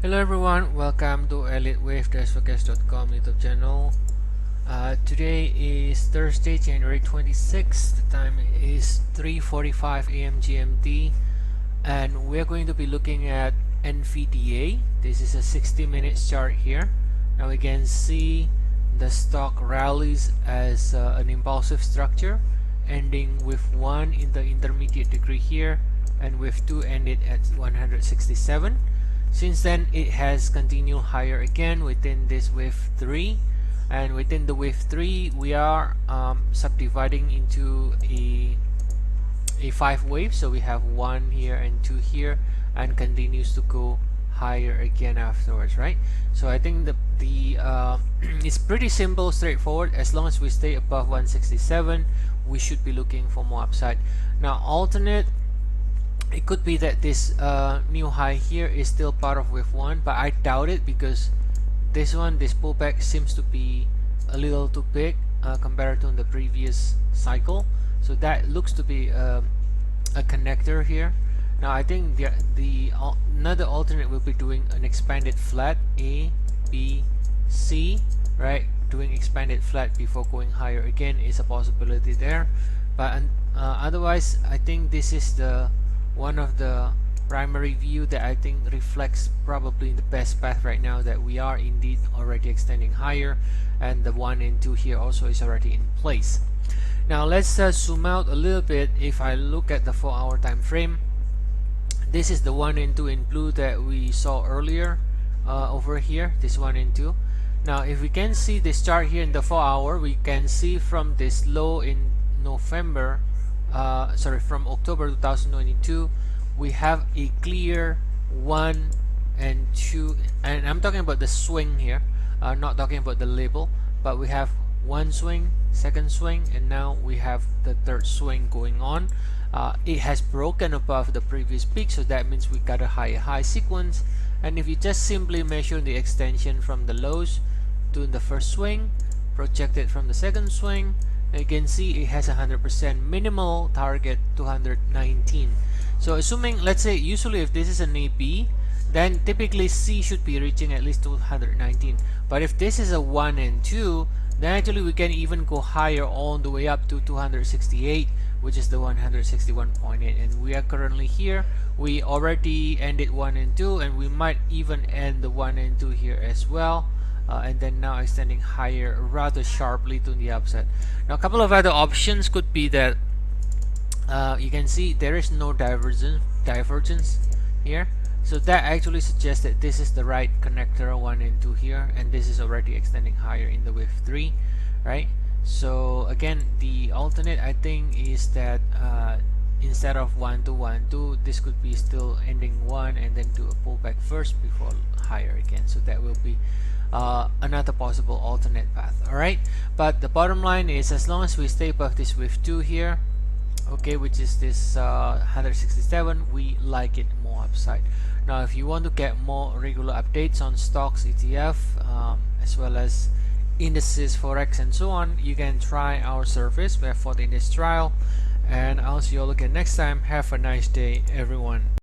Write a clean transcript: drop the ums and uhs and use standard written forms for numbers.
Hello everyone, welcome to Elliott Wave Forex.com YouTube channel. Today is Thursday, January 26th. The time is 3:45 a.m. GMT, and we're going to be looking at NVDA. This is a 60-minute chart here. Now we can see the stock rallies as an impulsive structure, ending with 1 in the intermediate degree here, and with 2 ended at 167. Since then, it has continued higher again within this wave 3, and within the wave 3 we are subdividing into a 5 waves. So we have 1 here and 2 here, and continues to go higher again afterwards, right? So I think the it's pretty simple, straightforward. As long as we stay above 167, we should be looking for more upside. Now alternate, it could be that this new high here is still part of wave 1, but I doubt it, because this pullback seems to be a little too big compared to the previous cycle. So that looks to be a connector here. Now I think another alternate will be doing an expanded flat, A, B, C, right? Doing expanded flat before going higher again is a possibility there. But otherwise, I think this is the one of the primary view that I think reflects probably the best path right now, that we are indeed already extending higher, and the 1 and 2 here also is already in place. Now let's zoom out a little bit. If I look at the 4-hour time frame, this is the 1 and 2 in blue that we saw earlier over here, this 1 and 2. Now if we can see this chart here in the 4-hour, we can see from this low in November, from October 2022, we have a clear 1 and 2, and I'm talking about the swing here, not talking about the label, but we have 1 swing, 2nd swing, and now we have the 3rd swing going on. It has broken above the previous peak, so that means we got a high sequence. And if you just simply measure the extension from the lows to the 1st swing, projected from the 2nd swing, you can see it has 100% minimal target 219. So assuming, let's say, usually if this is an AB, then typically C should be reaching at least 219. But if this is a 1 and 2, then actually we can even go higher all the way up to 268, which is the 161.8. And we are currently here. We already ended 1 and 2, and we might even end the 1 and 2 here as well. And then now extending higher rather sharply to the upside. Now a couple of other options could be that you can see there is no divergence here, so that actually suggests that this is the right connector, 1 and 2 here, and this is already extending higher in the wave 3, right? So again, the alternate I think is that instead of 1 to 1 2, this could be still ending 1 and then do a pullback first before higher again. So that will be another possible alternate path. Alright, but the bottom line is, as long as we stay above this wave 2 here, okay, which is this 167, we like it more upside. Now if you want to get more regular updates on stocks, ETF, as well as indices, Forex, and so on, you can try our service. We have 14 days trial, and I'll see you all again next time. Have a nice day, everyone.